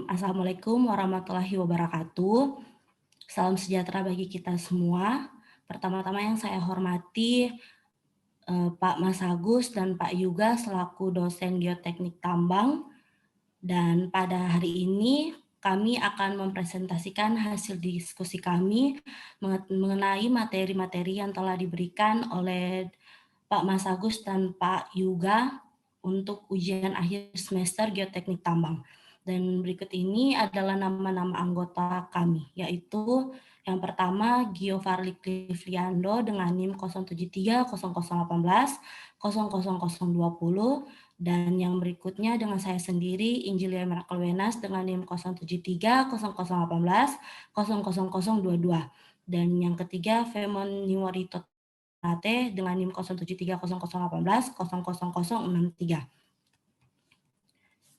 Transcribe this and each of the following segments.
Assalamualaikum warahmatullahi wabarakatuh. Salam sejahtera bagi kita semua. Pertama-tama yang saya hormati Pak Mas Agus dan Pak Yuga selaku dosen Geoteknik Tambang. Dan pada hari ini kami akan mempresentasikan hasil diskusi kami mengenai materi-materi yang telah diberikan oleh Pak Mas Agus dan Pak Yuga untuk ujian akhir semester Geoteknik Tambang. Dan berikut ini adalah nama-nama anggota kami, yaitu yang pertama Giovarli Clifliando dengan NIM 073 0018 00020, dan yang berikutnya dengan saya sendiri Injilia Miracle Wenas dengan NIM 073 0018 00022, dan yang ketiga Femon Niwarito Nate dengan NIM 073 0018 00063.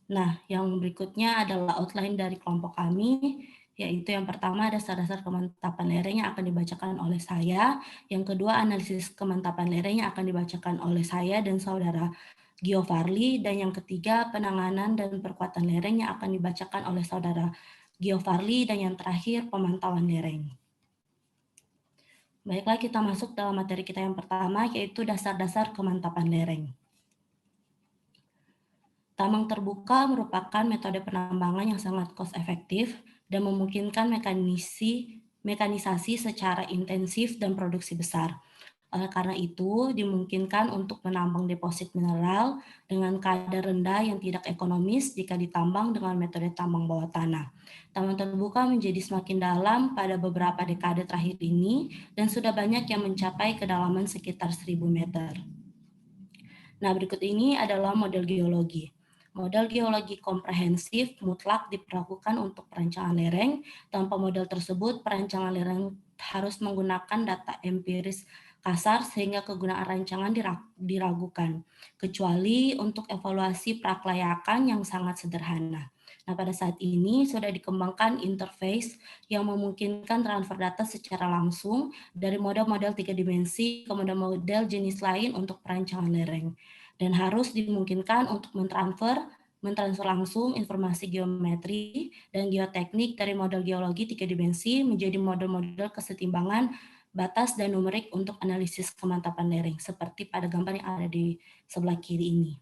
Nah, yang berikutnya adalah outline dari kelompok kami, yaitu yang pertama dasar-dasar kemantapan lereng yang akan dibacakan oleh saya, yang kedua analisis kemantapan lereng yang akan dibacakan oleh saya dan saudara Giovarli, dan yang ketiga penanganan dan perkuatan lereng yang akan dibacakan oleh saudara Giovarli, dan yang terakhir pemantauan lereng. Baiklah, kita masuk dalam materi kita yang pertama, yaitu dasar-dasar kemantapan lereng. Tambang terbuka merupakan metode penambangan yang sangat cost efektif dan memungkinkan mekanisasi secara intensif dan produksi besar. Oleh karena itu, dimungkinkan untuk menambang deposit mineral dengan kadar rendah yang tidak ekonomis jika ditambang dengan metode tambang bawah tanah. Tambang terbuka menjadi semakin dalam pada beberapa dekade terakhir ini dan sudah banyak yang mencapai kedalaman sekitar 1.000 meter. Nah, berikut ini adalah model geologi. Model geologi komprehensif mutlak diperlakukan untuk perancangan lereng. Tanpa model tersebut, perancangan lereng harus menggunakan data empiris kasar sehingga kegunaan rancangan diragukan, kecuali untuk evaluasi prakelayakan yang sangat sederhana. Nah, pada saat ini sudah dikembangkan interface yang memungkinkan transfer data secara langsung dari model-model 3 dimensi ke model-model jenis lain untuk perancangan lereng. Dan harus dimungkinkan untuk mentransfer langsung informasi geometri dan geoteknik dari model geologi 3 dimensi menjadi model-model kesetimbangan batas dan numerik untuk analisis kemantapan lereng, seperti pada gambar yang ada di sebelah kiri ini.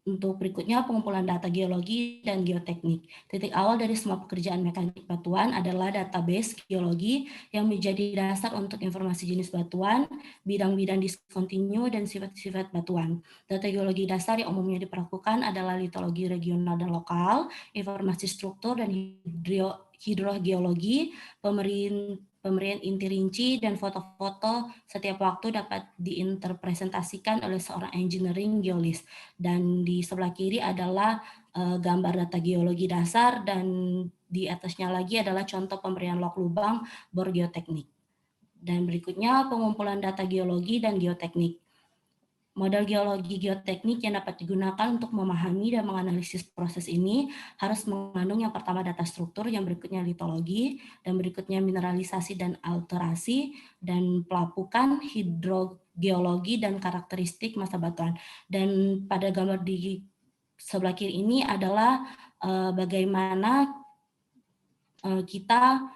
Untuk berikutnya, pengumpulan data geologi dan geoteknik. Titik awal dari semua pekerjaan mekanik batuan adalah database geologi yang menjadi dasar untuk informasi jenis batuan, bidang-bidang diskontinu, dan sifat-sifat batuan. Data geologi dasar yang umumnya diperlakukan adalah litologi regional dan lokal, informasi struktur dan hidrogeologi, pemberian inti rinci, dan foto-foto setiap waktu dapat diinterpresentasikan oleh seorang engineering geologis. Dan di sebelah kiri adalah gambar data geologi dasar, dan di atasnya lagi adalah contoh pemberian log lubang bor geoteknik. Dan berikutnya pengumpulan data geologi dan geoteknik. Model geologi geoteknik yang dapat digunakan untuk memahami dan menganalisis proses ini harus mengandung yang pertama data struktur, yang berikutnya litologi, dan berikutnya mineralisasi dan alterasi, dan pelapukan, hidrogeologi, dan karakteristik massa batuan. Dan pada gambar di sebelah kiri ini adalah bagaimana kita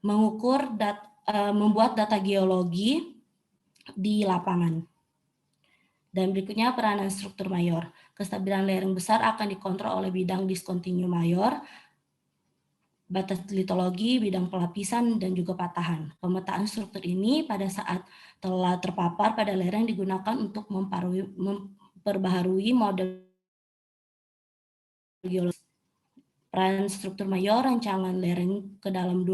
mengukur membuat data geologi di lapangan. Dan berikutnya peranan struktur mayor. Kestabilan lereng besar akan dikontrol oleh bidang diskontinu mayor, batas litologi, bidang pelapisan, dan juga patahan. Pemetaan struktur ini pada saat telah terpapar pada lereng digunakan untuk memperbaharui model geologi. Peran struktur mayor rancangan lereng ke dalam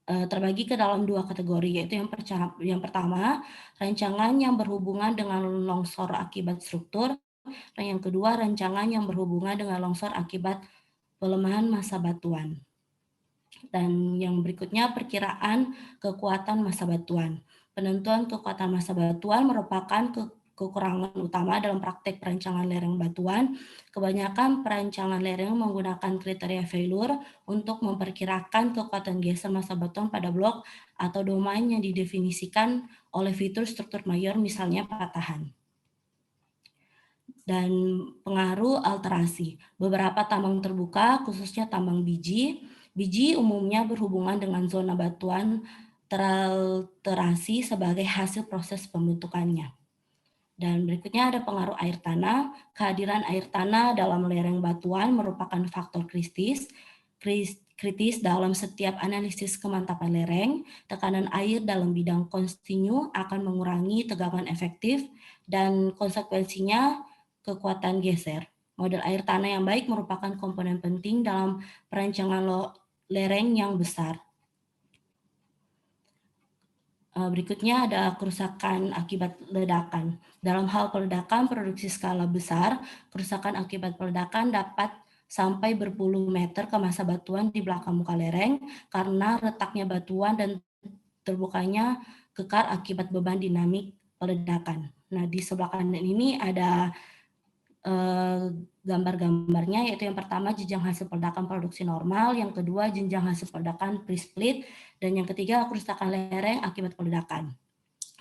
terbagi ke dalam dua kategori, yaitu yang pertama, rancangan yang berhubungan dengan longsor akibat struktur, dan yang kedua, rancangan yang berhubungan dengan longsor akibat pelemahan massa batuan. Dan yang berikutnya, perkiraan kekuatan massa batuan. Penentuan kekuatan massa batuan merupakan kekurangan utama dalam praktek perancangan lereng batuan. Kebanyakan perancangan lereng menggunakan kriteria failure untuk memperkirakan kekuatan geser massa batuan pada blok atau domain yang didefinisikan oleh fitur struktur mayor, misalnya patahan. Dan pengaruh alterasi. Beberapa tambang terbuka, khususnya tambang biji umumnya berhubungan dengan zona batuan teralterasi sebagai hasil proses pembentukannya. Dan berikutnya ada pengaruh air tanah. Kehadiran air tanah dalam lereng batuan merupakan faktor kritis dalam setiap analisis kemantapan lereng. Tekanan air dalam bidang kontinu akan mengurangi tegangan efektif dan konsekuensinya kekuatan geser. Model air tanah yang baik merupakan komponen penting dalam perancangan lereng yang besar. Berikutnya ada kerusakan akibat ledakan. Dalam hal peledakan produksi skala besar, kerusakan akibat peledakan dapat sampai berpuluh meter ke massa batuan di belakang muka lereng karena retaknya batuan dan terbukanya kekar akibat beban dinamik peledakan. Nah, di sebelah kanan ini ada gambar-gambarnya, yaitu yang pertama jenjang hasil peledakan produksi normal, yang kedua jenjang hasil peledakan pre-split, dan yang ketiga kerusakan lereng akibat peledakan.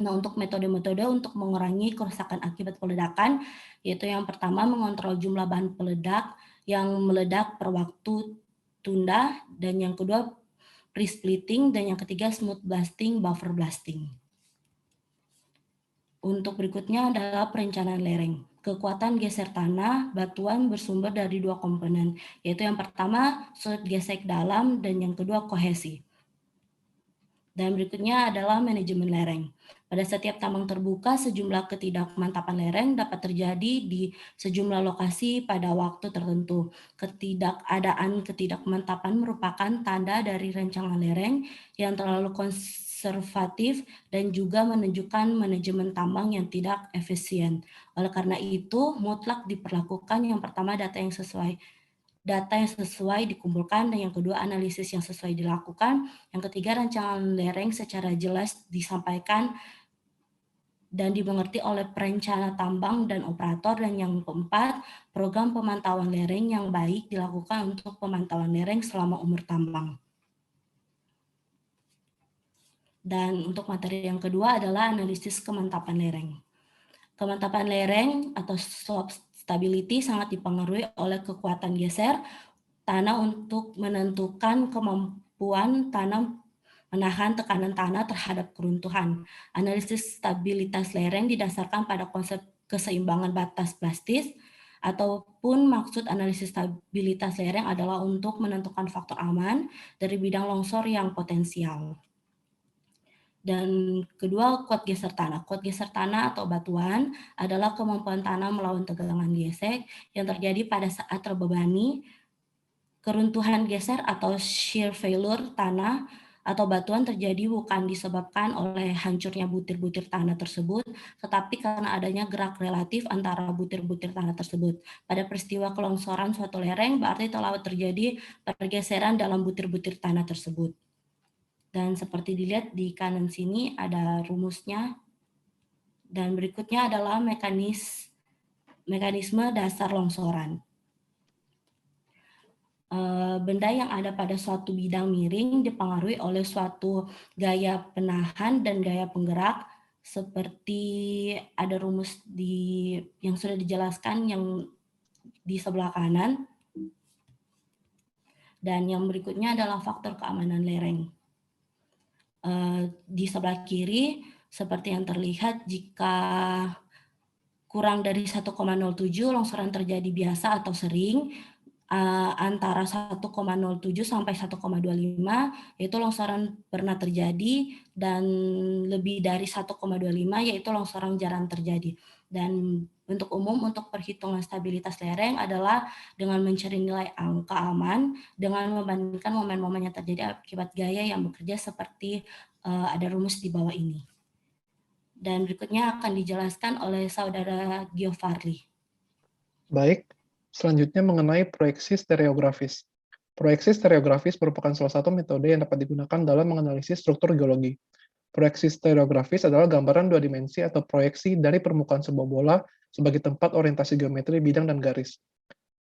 Nah, untuk metode-metode untuk mengurangi kerusakan akibat peledakan, yaitu yang pertama mengontrol jumlah bahan peledak yang meledak per waktu tunda, dan yang kedua pre-splitting, dan yang ketiga smooth blasting, buffer blasting. Untuk berikutnya adalah perencanaan lereng. Kekuatan geser tanah batuan bersumber dari dua komponen, yaitu yang pertama sudut gesek dalam dan yang kedua kohesi. Dan berikutnya adalah manajemen lereng. Pada setiap tambang terbuka, sejumlah ketidakmantapan lereng dapat terjadi di sejumlah lokasi pada waktu tertentu. Ketidakadaan ketidakmantapan merupakan tanda dari rancangan lereng yang terlalu konservatif dan juga menunjukkan manajemen tambang yang tidak efisien. Oleh karena itu, mutlak diperlakukan yang pertama data yang sesuai dikumpulkan, dan yang kedua analisis yang sesuai dilakukan, yang ketiga rancangan lereng secara jelas disampaikan dan dimengerti oleh perencana tambang dan operator, dan yang keempat program pemantauan lereng yang baik dilakukan untuk pemantauan lereng selama umur tambang. Dan untuk materi yang kedua adalah analisis kemantapan lereng. Kemantapan lereng atau slope stability sangat dipengaruhi oleh kekuatan geser tanah untuk menentukan kemampuan tanah menahan tekanan tanah terhadap keruntuhan. Analisis stabilitas lereng didasarkan pada konsep keseimbangan batas plastis, ataupun maksud analisis stabilitas lereng adalah untuk menentukan faktor aman dari bidang longsor yang potensial. Dan kedua, kuat geser tanah. Kuat geser tanah atau batuan adalah kemampuan tanah melawan tegangan gesek yang terjadi pada saat terbebani. Keruntuhan geser atau shear failure tanah atau batuan terjadi bukan disebabkan oleh hancurnya butir-butir tanah tersebut, tetapi karena adanya gerak relatif antara butir-butir tanah tersebut. Pada peristiwa kelongsoran suatu lereng, berarti telah terjadi pergeseran dalam butir-butir tanah tersebut. Dan seperti dilihat di kanan sini ada rumusnya. Dan berikutnya adalah mekanisme dasar longsoran. Benda yang ada pada suatu bidang miring dipengaruhi oleh suatu gaya penahan dan gaya penggerak, seperti ada rumus yang sudah dijelaskan yang di sebelah kanan. Dan yang berikutnya adalah faktor keamanan lereng. Di sebelah kiri, seperti yang terlihat, jika kurang dari 1,07 longsoran terjadi biasa atau sering, antara 1,07 sampai 1,25 yaitu longsoran pernah terjadi, dan lebih dari 1,25 yaitu longsoran jarang terjadi. Dan untuk umum untuk perhitungan stabilitas lereng adalah dengan mencari nilai angka aman dengan membandingkan momen-momen yang terjadi akibat gaya yang bekerja, seperti ada rumus di bawah ini. Dan berikutnya akan dijelaskan oleh Saudara Giovarli. Baik, selanjutnya mengenai proyeksi stereografis. Proyeksi stereografis merupakan salah satu metode yang dapat digunakan dalam menganalisis struktur geologi. Proyeksi stereografis adalah gambaran dua dimensi atau proyeksi dari permukaan sebuah bola sebagai tempat orientasi geometri bidang dan garis.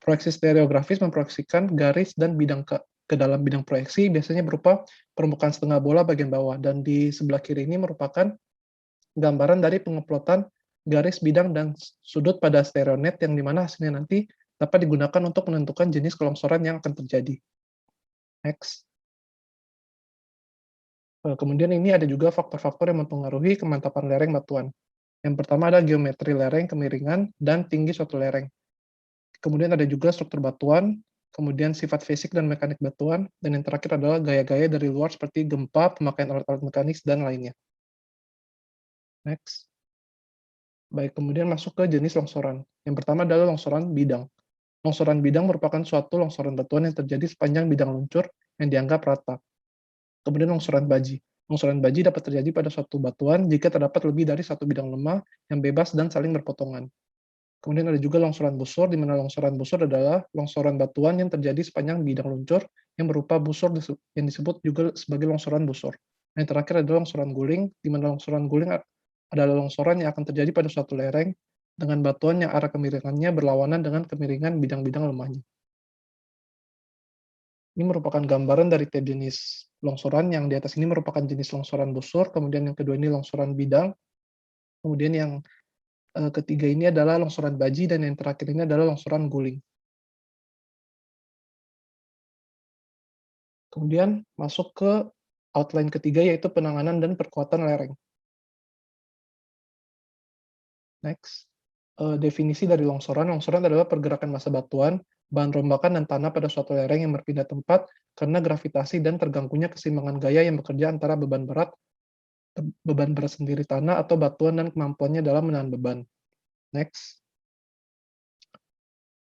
Proyeksi stereografis memproyeksikan garis dan bidang ke dalam bidang proyeksi, biasanya berupa permukaan setengah bola bagian bawah, dan di sebelah kiri ini merupakan gambaran dari pengeplotan garis bidang dan sudut pada stereonet yang dimana hasilnya nanti dapat digunakan untuk menentukan jenis kelongsoran yang akan terjadi. Next. Kemudian ini ada juga faktor-faktor yang mempengaruhi kemantapan lereng batuan. Yang pertama ada geometri lereng, kemiringan, dan tinggi suatu lereng. Kemudian ada juga struktur batuan, kemudian sifat fisik dan mekanik batuan, dan yang terakhir adalah gaya-gaya dari luar seperti gempa, pemakaian alat-alat mekanis, dan lainnya. Next. Baik, kemudian masuk ke jenis longsoran. Yang pertama adalah longsoran bidang. Longsoran bidang merupakan suatu longsoran batuan yang terjadi sepanjang bidang luncur yang dianggap rata. Kemudian longsoran baji. Longsoran baji dapat terjadi pada suatu batuan jika terdapat lebih dari satu bidang lemah yang bebas dan saling berpotongan. Kemudian ada juga longsoran busur, di mana longsoran busur adalah longsoran batuan yang terjadi sepanjang bidang luncur yang berupa busur yang disebut juga sebagai longsoran busur. Yang terakhir adalah longsoran guling, di mana longsoran guling adalah longsoran yang akan terjadi pada suatu lereng dengan batuan yang arah kemiringannya berlawanan dengan kemiringan bidang-bidang lemahnya. Ini merupakan gambaran dari tiap jenis longsoran. Yang di atas ini merupakan jenis longsoran busur, kemudian yang kedua ini longsoran bidang, kemudian yang ketiga ini adalah longsoran baji, dan yang terakhir ini adalah longsoran guling. Kemudian masuk ke outline ketiga, yaitu penanganan dan perkuatan lereng. Next. Definisi dari longsoran. Longsoran adalah pergerakan massa batuan, bahan rombakan, dan tanah pada suatu lereng yang berpindah tempat karena gravitasi dan terganggunya keseimbangan gaya yang bekerja antara beban berat sendiri tanah atau batuan dan kemampuannya dalam menahan beban. Next.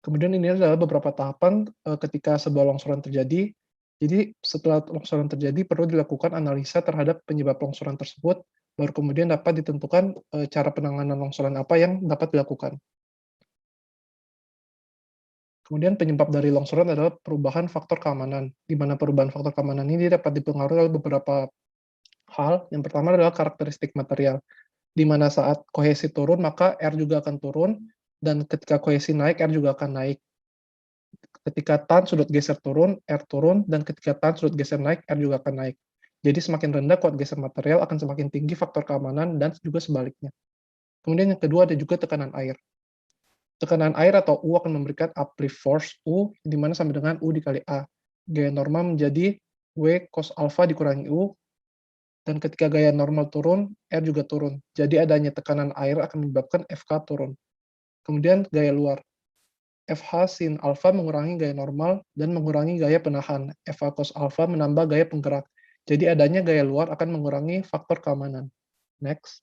Kemudian ini adalah beberapa tahapan ketika sebuah longsoran terjadi. Jadi setelah longsoran terjadi perlu dilakukan analisa terhadap penyebab longsoran tersebut, baru kemudian dapat ditentukan cara penanganan longsoran apa yang dapat dilakukan. Kemudian penyebab dari longsoran adalah perubahan faktor keamanan, di mana perubahan faktor keamanan ini dapat dipengaruhi oleh beberapa hal. Yang pertama adalah karakteristik material, di mana saat kohesi turun maka R juga akan turun, dan ketika kohesi naik R juga akan naik. Ketika tan sudut geser turun, R turun, dan ketika tan sudut geser naik, R juga akan naik. Jadi semakin rendah kuat geser material akan semakin tinggi faktor keamanan, dan juga sebaliknya. Kemudian yang kedua ada juga tekanan air. Tekanan air atau U akan memberikan uplift force U, di mana sama dengan U dikali A. Gaya normal menjadi W cos alpha dikurangi U, dan ketika gaya normal turun, R juga turun. Jadi adanya tekanan air akan menyebabkan FK turun. Kemudian gaya luar. FH sin alfa mengurangi gaya normal dan mengurangi gaya penahan. FH cos alfa menambah gaya penggerak. Jadi adanya gaya luar akan mengurangi faktor keamanan. Next.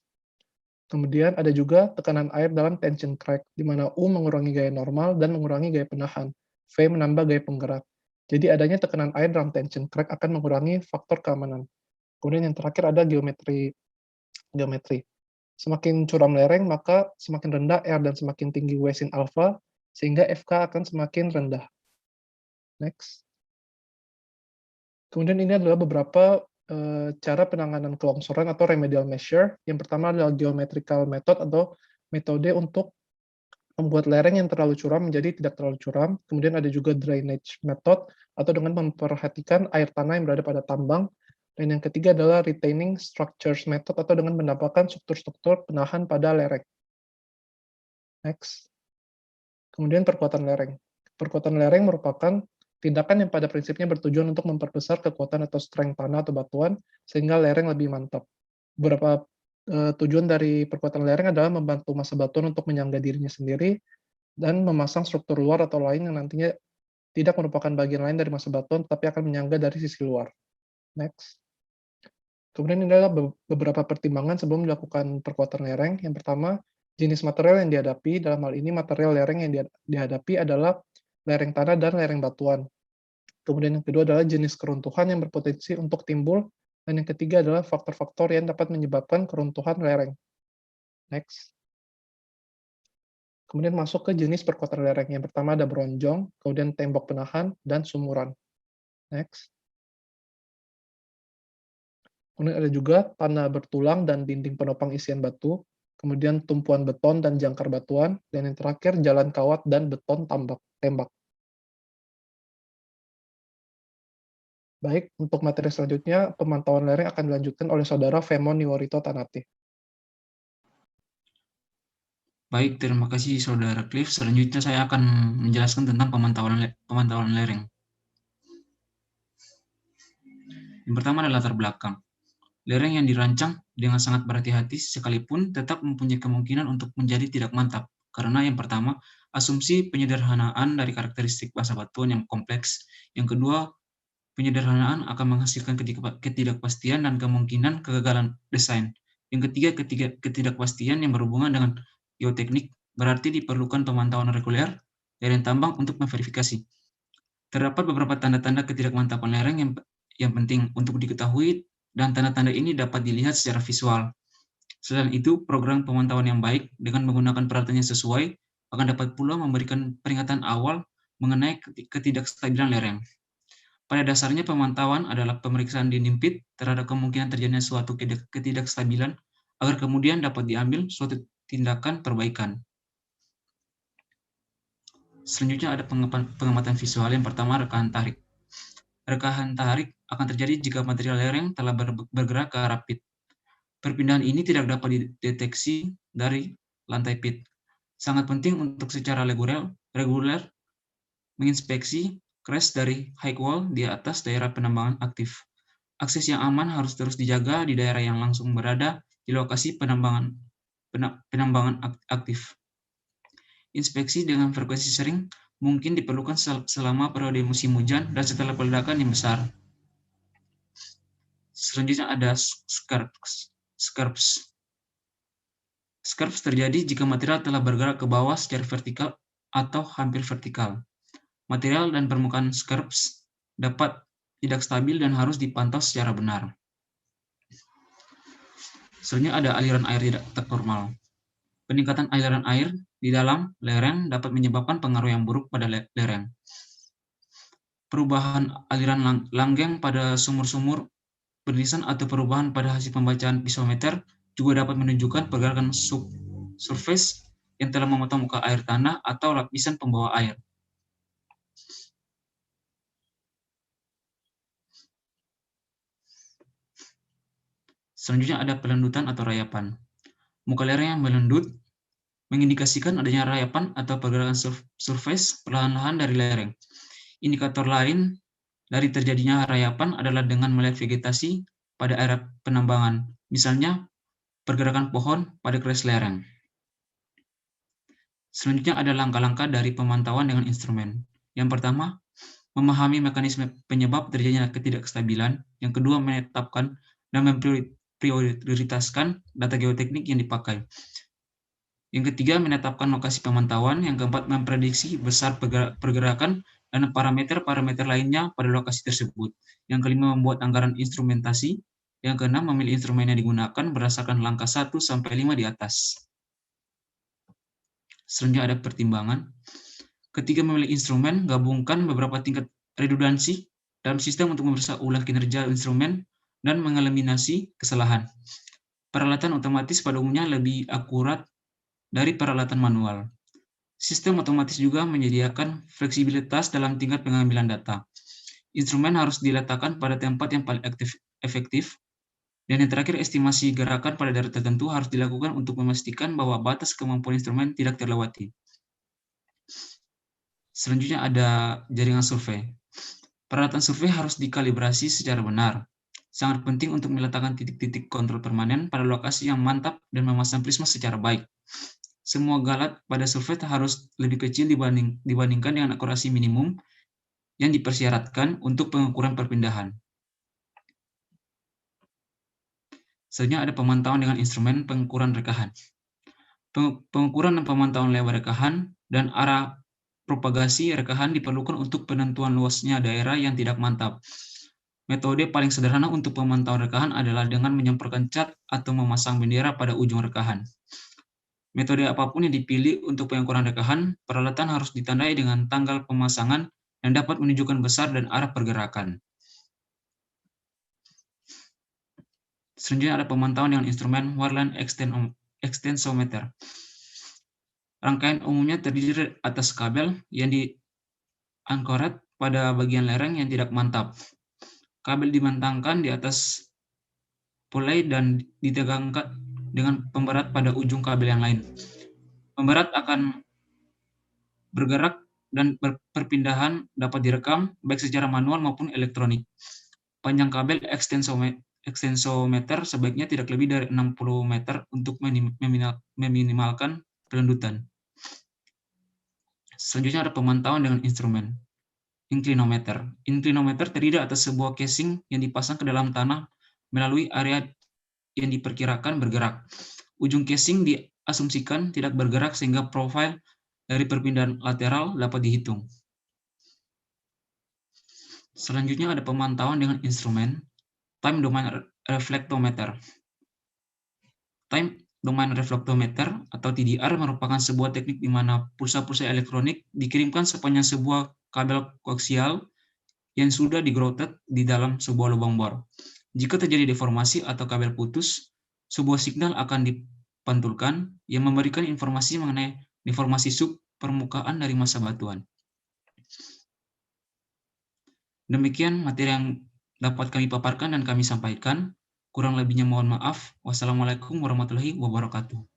Kemudian ada juga tekanan air dalam tension crack, di mana U mengurangi gaya normal dan mengurangi gaya penahan. V menambah gaya penggerak. Jadi adanya tekanan air dalam tension crack akan mengurangi faktor keamanan. Kemudian yang terakhir ada geometri. Semakin curam lereng, maka semakin rendah R dan semakin tinggi W sin alpha, sehingga FK akan semakin rendah. Next. Kemudian ini adalah beberapa cara penanganan kelongsoran atau remedial measure. Yang pertama adalah geometrical method atau metode untuk membuat lereng yang terlalu curam menjadi tidak terlalu curam. Kemudian ada juga drainage method atau dengan memperhatikan air tanah yang berada pada tambang. Dan yang ketiga adalah retaining structures method atau dengan mendapatkan struktur-struktur penahan pada lereng. Next. Kemudian perkuatan lereng. Perkuatan lereng merupakan tindakan yang pada prinsipnya bertujuan untuk memperbesar kekuatan atau strength tanah atau batuan sehingga lereng lebih mantap. Beberapa tujuan dari perkuatan lereng adalah membantu massa batuan untuk menyangga dirinya sendiri dan memasang struktur luar atau lain yang nantinya tidak merupakan bagian lain dari massa batuan tapi akan menyangga dari sisi luar. Next. Kemudian ini adalah beberapa pertimbangan sebelum dilakukan perkuatan lereng. Yang pertama, jenis material yang dihadapi. Dalam hal ini material lereng yang dihadapi adalah lereng tanah dan lereng batuan. Kemudian yang kedua adalah jenis keruntuhan yang berpotensi untuk timbul. Dan yang ketiga adalah faktor-faktor yang dapat menyebabkan keruntuhan lereng. Next. Kemudian masuk ke jenis perkuatan lereng. Yang pertama ada bronjong, kemudian tembok penahan, dan sumuran. Next. Kemudian ada juga tanah bertulang dan dinding penopang isian batu, kemudian tumpuan beton dan jangkar batuan, dan yang terakhir jalan kawat dan beton tembak. Baik, untuk materi selanjutnya, pemantauan lereng akan dilanjutkan oleh Saudara Femon Niworito Tanati. Baik, terima kasih Saudara Cliff. Selanjutnya saya akan menjelaskan tentang pemantauan lereng. Yang pertama adalah latar belakang. Lereng yang dirancang dengan sangat berhati-hati sekalipun tetap mempunyai kemungkinan untuk menjadi tidak mantap. Karena yang pertama, asumsi penyederhanaan dari karakteristik basa batuan yang kompleks. Yang kedua, penyederhanaan akan menghasilkan ketidakpastian dan kemungkinan kegagalan desain. Yang ketiga, ketidakpastian yang berhubungan dengan geoteknik, berarti diperlukan pemantauan reguler lereng tambang untuk memverifikasi. Terdapat beberapa tanda-tanda ketidakmantapan lereng yang penting untuk diketahui, dan tanda-tanda ini dapat dilihat secara visual. Selain itu, program pemantauan yang baik dengan menggunakan peralatan yang sesuai akan dapat pula memberikan peringatan awal mengenai ketidakstabilan lereng. Pada dasarnya, pemantauan adalah pemeriksaan dinding pit terhadap kemungkinan terjadinya suatu ketidakstabilan agar kemudian dapat diambil suatu tindakan perbaikan. Selanjutnya ada pengamatan visual. Yang pertama, rekahan tarik. Rekahan tarik akan terjadi jika material lereng telah bergerak ke arah pit. Perpindahan ini tidak dapat dideteksi dari lantai pit. Sangat penting untuk secara reguler menginspeksi crash dari high wall di atas daerah penambangan aktif. Akses yang aman harus terus dijaga di daerah yang langsung berada di lokasi penambangan aktif. Inspeksi dengan frekuensi sering mungkin diperlukan selama periode musim hujan dan setelah peledakan yang besar. Selanjutnya ada scarps. Scarps terjadi jika material telah bergerak ke bawah secara vertikal atau hampir vertikal. Material dan permukaan scarps dapat tidak stabil dan harus dipantau secara benar. Selanjutnya ada aliran air tidak normal. Peningkatan aliran air di dalam lereng dapat menyebabkan pengaruh yang buruk pada lereng. Perubahan aliran langgeng pada sumur-sumur berlisan atau perubahan pada hasil pembacaan pisometer juga dapat menunjukkan pergerakan subsurface yang telah memotong muka air tanah atau lapisan pembawa air. Selanjutnya ada pelendutan atau rayapan. Muka lereng yang melendut mengindikasikan adanya rayapan atau pergerakan surface perlahan-lahan dari lereng. Indikator lain dari terjadinya rayapan adalah dengan melihat vegetasi pada area penambangan, misalnya pergerakan pohon pada keras lereng. Selanjutnya ada langkah-langkah dari pemantauan dengan instrumen. Yang pertama, memahami mekanisme penyebab terjadinya ketidakstabilan. Yang kedua, menetapkan dan memprioritaskan data geoteknik yang dipakai. Yang ketiga, menetapkan lokasi pemantauan. Yang keempat, memprediksi besar pergerakan dan parameter-parameter lainnya pada lokasi tersebut. Yang kelima, membuat anggaran instrumentasi. Yang keenam, memilih instrumen yang digunakan berdasarkan langkah 1 sampai 5 di atas. Selanjutnya ada pertimbangan. Ketika memilih instrumen, gabungkan beberapa tingkat redundansi dalam sistem untuk memeriksa ulang kinerja instrumen dan mengeliminasi kesalahan. Peralatan otomatis pada umumnya lebih akurat dari peralatan manual. Sistem otomatis juga menyediakan fleksibilitas dalam tingkat pengambilan data. Instrumen harus diletakkan pada tempat yang paling efektif. Dan yang terakhir, estimasi gerakan pada daerah tertentu harus dilakukan untuk memastikan bahwa batas kemampuan instrumen tidak terlewati. Selanjutnya ada jaringan survei. Peralatan survei harus dikalibrasi secara benar. Sangat penting untuk meletakkan titik-titik kontrol permanen pada lokasi yang mantap dan memasang prisma secara baik. Semua galat pada survei harus lebih kecil dibandingkan dengan akurasi minimum yang dipersyaratkan untuk pengukuran perpindahan. Selanjutnya ada pemantauan dengan instrumen pengukuran rekahan. Pengukuran dan pemantauan lebar rekahan dan arah propagasi rekahan diperlukan untuk penentuan luasnya daerah yang tidak mantap. Metode paling sederhana untuk pemantauan rekahan adalah dengan menyemprotkan cat atau memasang bendera pada ujung rekahan. Metode apapun yang dipilih untuk pengukuran rekahan, peralatan harus ditandai dengan tanggal pemasangan dan dapat menunjukkan besar dan arah pergerakan. Selanjutnya ada pemantauan dengan instrumen Wireline Extensometer. Rangkaian umumnya terdiri dari atas kabel yang diankoret pada bagian lereng yang tidak mantap. Kabel dibentangkan di atas pulai dan ditegangkan dengan pemberat pada ujung kabel yang lain. Pemberat akan bergerak dan perpindahan dapat direkam baik secara manual maupun elektronik. Panjang kabel extensometer sebaiknya tidak lebih dari 60 meter untuk meminimalkan pelendutan. Selanjutnya ada pemantauan dengan instrumen inclinometer. Inclinometer terdiri atas sebuah casing yang dipasang ke dalam tanah melalui area yang diperkirakan bergerak. Ujung casing diasumsikan tidak bergerak sehingga profil dari perpindahan lateral dapat dihitung. Selanjutnya ada pemantauan dengan instrumen Time Domain Reflectometer. Time Domain Reflectometer atau TDR merupakan sebuah teknik di mana pulsa-pulsa elektronik dikirimkan sepanjang sebuah kabel koaksial yang sudah digrounded di dalam sebuah lubang bor. Jika terjadi deformasi atau kabel putus, sebuah signal akan dipantulkan yang memberikan informasi mengenai deformasi sub permukaan dari massa batuan. Demikian materi yang dapat kami paparkan dan kami sampaikan. Kurang lebihnya mohon maaf. Wassalamualaikum warahmatullahi wabarakatuh.